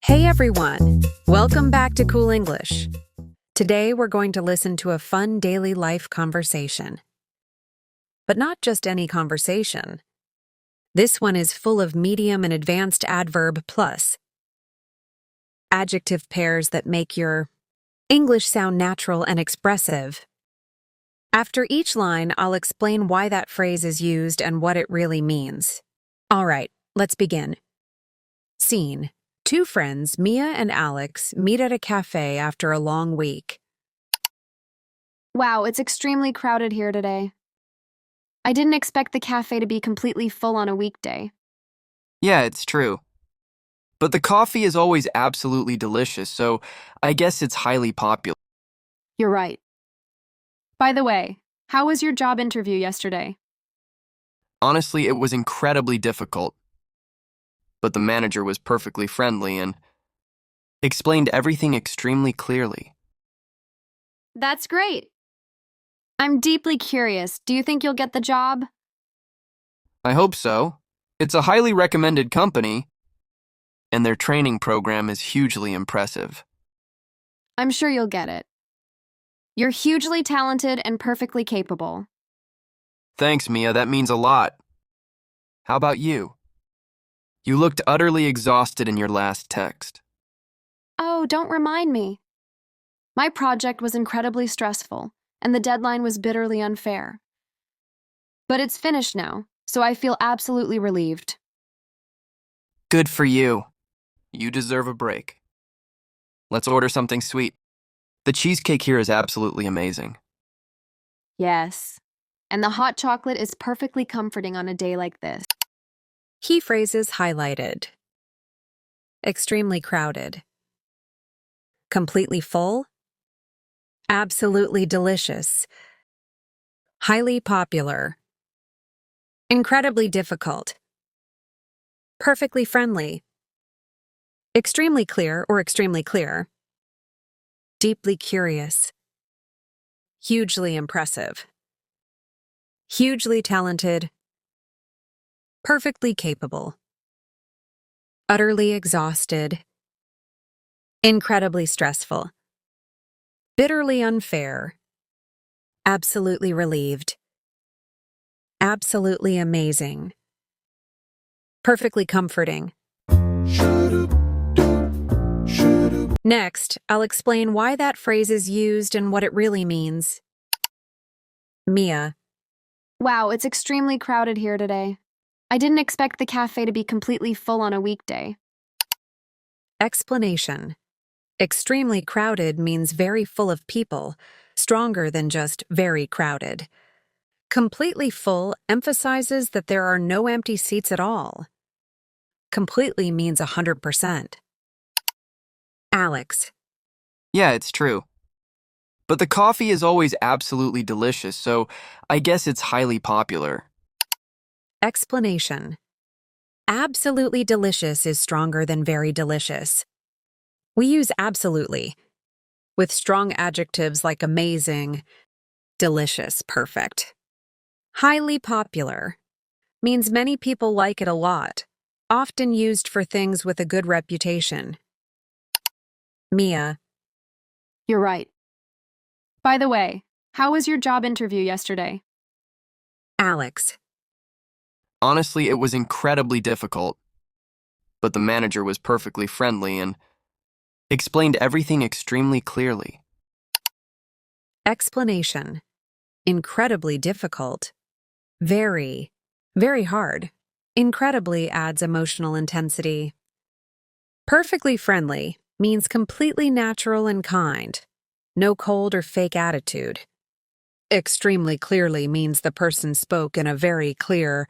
Hey everyone! Welcome back to Cool English. Today we're going to listen to a fun daily life conversation. But not just any conversation. This one is full of medium and advanced adverb plus adjective pairs that make your English sound natural and expressive. After each line, I'll explain why that phrase is used and what it really means. All right, let's begin. Scene. Two friends, Mia and Alex, meet at a cafe after a long week. Wow, it's extremely crowded here today. I didn't expect the cafe to be completely full on a weekday. Yeah, it's true. But the coffee is always absolutely delicious, so I guess it's highly popular. You're right. By the way, how was your job interview yesterday? Honestly, it was incredibly difficult. But the manager was perfectly friendly and explained everything extremely clearly. That's great. I'm deeply curious. Do you think you'll get the job? I hope so. It's a highly recommended company, and their training program is hugely impressive. I'm sure you'll get it. You're hugely talented and perfectly capable. Thanks, Mia, that means a lot. How about you? You looked utterly exhausted in your last text. Oh, don't remind me. My project was incredibly stressful, and the deadline was bitterly unfair. But it's finished now, so I feel absolutely relieved. Good for you. You deserve a break. Let's order something sweet. The cheesecake here is absolutely amazing. Yes. And the hot chocolate is perfectly comforting on a day like this. Key phrases highlighted. Extremely crowded. Completely full. Absolutely delicious. Highly popular. Incredibly difficult. Perfectly friendly. Extremely clear or extremely clear. Deeply curious. Hugely impressive. Hugely talented. Perfectly capable. Utterly exhausted. Incredibly stressful. Bitterly unfair. Absolutely relieved. Absolutely amazing. Perfectly comforting. Next, I'll explain why that phrase is used and what it really means. Mia. Wow, it's extremely crowded here today. I didn't expect the cafe to be completely full on a weekday. Explanation. Extremely crowded means very full of people, stronger than just very crowded. Completely full emphasizes that there are no empty seats at all. Completely means 100%. Alex. Yeah, it's true. But the coffee is always absolutely delicious, so I guess it's highly popular. Explanation. Absolutely delicious is stronger than very delicious. We use absolutely with strong adjectives like amazing, delicious, perfect. Highly popular means many people like it a lot, often used for things with a good reputation. Mia. You're right. By the way, how was your job interview yesterday? Alex. Honestly, it was incredibly difficult. But the manager was perfectly friendly and explained everything extremely clearly. Explanation. Incredibly difficult. Very, very hard. Incredibly adds emotional intensity. Perfectly friendly means completely natural and kind. No cold or fake attitude. Extremely clearly means the person spoke in a very clear,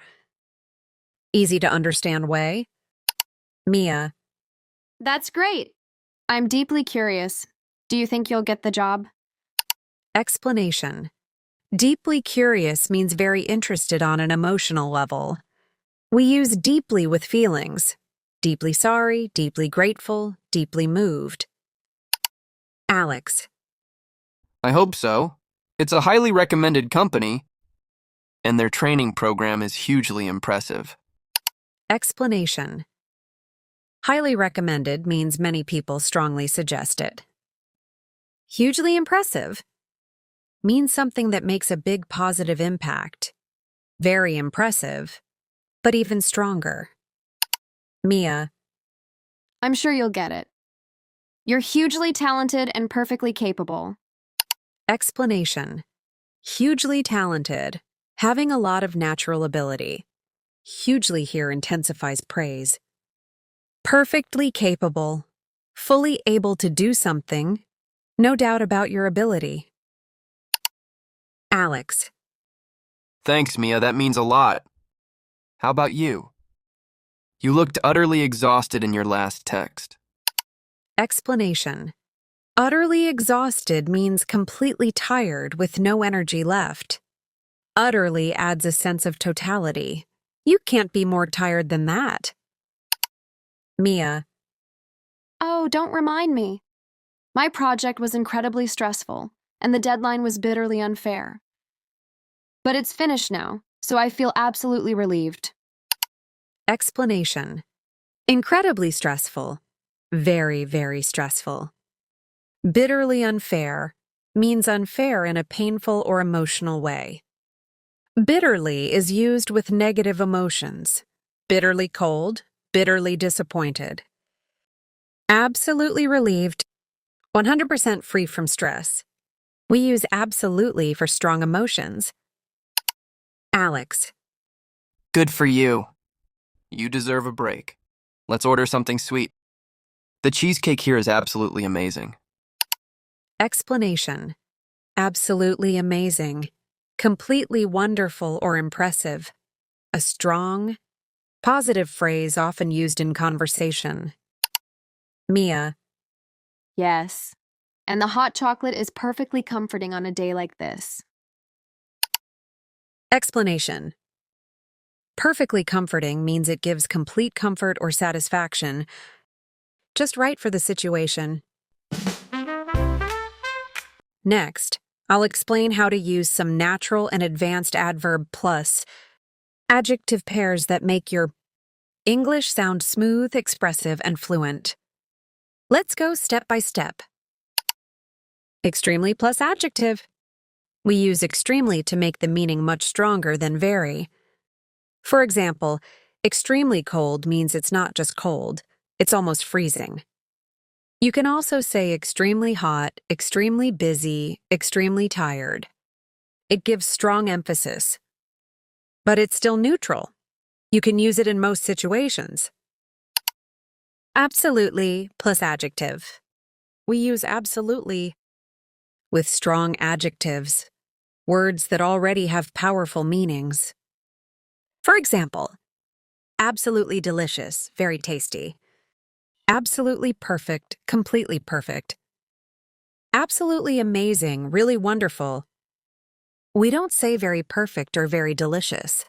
easy to understand way. Mia. That's great. I'm deeply curious. Do you think you'll get the job? Explanation. Deeply curious means very interested on an emotional level. We use deeply with feelings. Deeply sorry, deeply grateful, deeply moved. Alex. I hope so. It's a highly recommended company, and their training program is hugely impressive. Explanation. Highly recommended means many people strongly suggest it. Hugely impressive means something that makes a big positive impact. Very impressive, but even stronger. Mia, I'm sure you'll get it. You're hugely talented and perfectly capable. explanation. Hugely talented, having a lot of natural ability. Hugely here intensifies praise. Perfectly capable, fully able to do something, no doubt about your ability. Alex, Thanks, Mia, that means a lot. How about you? You looked utterly exhausted in your last text. explanation. Utterly exhausted means completely tired with no energy left. Utterly adds a sense of totality. You can't be more tired than that. Mia, Oh, don't remind me. My project was incredibly stressful, and the deadline was bitterly unfair. But it's finished now, so I feel absolutely relieved. explanation. Incredibly stressful. Very, very stressful. Bitterly unfair means unfair in a painful or emotional way. Bitterly is used with negative emotions. Bitterly cold, bitterly disappointed. Absolutely relieved, 100% free from stress. We use absolutely for strong emotions. Alex, Good for you. You deserve a break. Let's order something sweet. The cheesecake here is absolutely amazing. explanation. Absolutely amazing. Completely wonderful or impressive. A strong, positive phrase often used in conversation. Mia, Yes. And the hot chocolate is perfectly comforting on a day like this. explanation. Perfectly comforting means it gives complete comfort or satisfaction, just right for the situation. Next, I'll explain how to use some natural and advanced adverb plus adjective pairs that make your English sound smooth, expressive, and fluent. Let's go step by step. Extremely plus adjective. We use extremely to make the meaning much stronger than very. For example, extremely cold means it's not just cold, it's almost freezing. You can also say extremely hot, extremely busy, extremely tired. It gives strong emphasis. But it's still neutral. You can use it in most situations. Absolutely plus adjective. We use absolutely with strong adjectives, words that already have powerful meanings. For example, absolutely delicious, very tasty. Absolutely perfect, completely perfect. Absolutely amazing, really wonderful. We don't say very perfect or very delicious.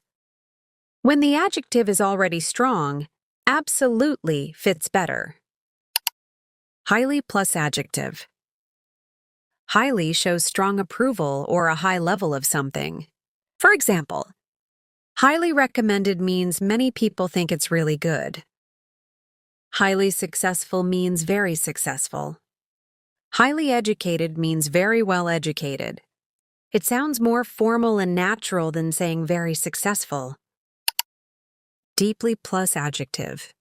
When the adjective is already strong, absolutely fits better. Highly plus adjective. Highly shows strong approval or a high level of something. For example, highly recommended means many people think it's really good. Highly successful means very successful. Highly educated means very well educated. It sounds more formal and natural than saying very successful. Deeply plus adjective.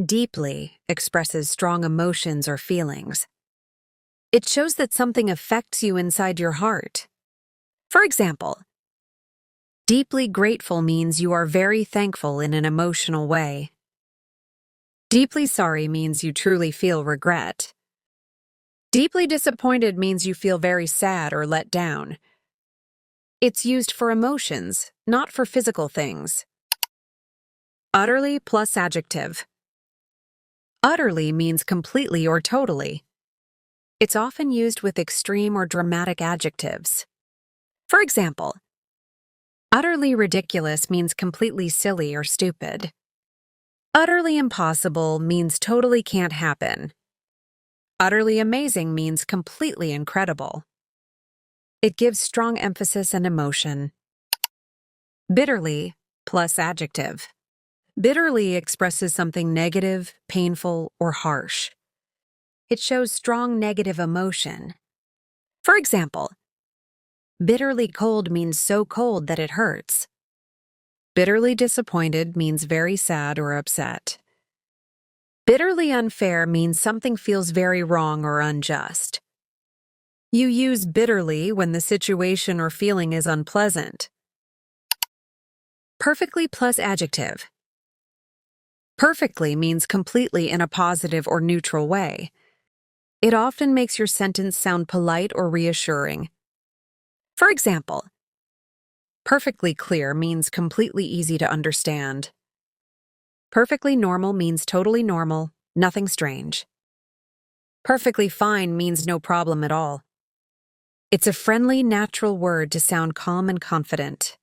Deeply expresses strong emotions or feelings. It shows that something affects you inside your heart. For example, deeply grateful means you are very thankful in an emotional way. Deeply sorry means you truly feel regret. Deeply disappointed means you feel very sad or let down. It's used for emotions, not for physical things. Utterly plus adjective. Utterly means completely or totally. It's often used with extreme or dramatic adjectives. For example, utterly ridiculous means completely silly or stupid. Utterly impossible means totally can't happen. Utterly amazing means completely incredible. It gives strong emphasis and emotion. Bitterly plus adjective. Bitterly expresses something negative, painful, or harsh. It shows strong negative emotion. For example, bitterly cold means so cold that it hurts. Bitterly disappointed means very sad or upset. Bitterly unfair means something feels very wrong or unjust. You use bitterly when the situation or feeling is unpleasant. Perfectly plus adjective. Perfectly means completely in a positive or neutral way. It often makes your sentence sound polite or reassuring. For example, perfectly clear means completely easy to understand. Perfectly normal means totally normal, nothing strange. Perfectly fine means no problem at all. It's a friendly, natural word to sound calm and confident.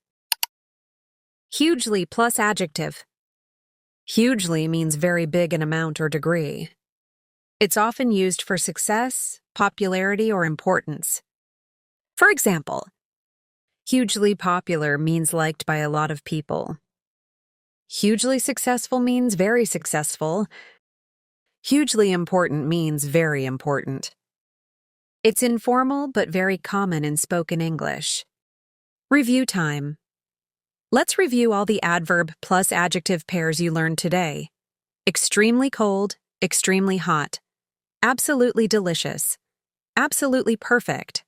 Hugely plus adjective. Hugely means very big in amount or degree. It's often used for success, popularity, or importance. For example, hugely popular means liked by a lot of people. Hugely successful means very successful. Hugely important means very important. It's informal but very common in spoken English. Review time. Let's review all the adverb plus adjective pairs you learned today. Extremely cold, extremely hot. Absolutely delicious. Absolutely perfect.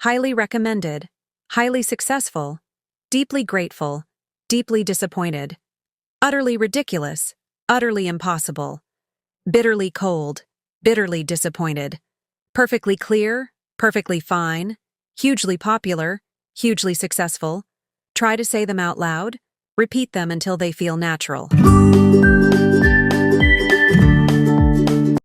Highly recommended. Highly successful. Deeply grateful. Deeply disappointed. Utterly ridiculous. Utterly impossible. Bitterly cold. Bitterly disappointed. Perfectly clear. Perfectly fine. Hugely popular. Hugely successful. Try to say them out loud. Repeat them until they feel natural.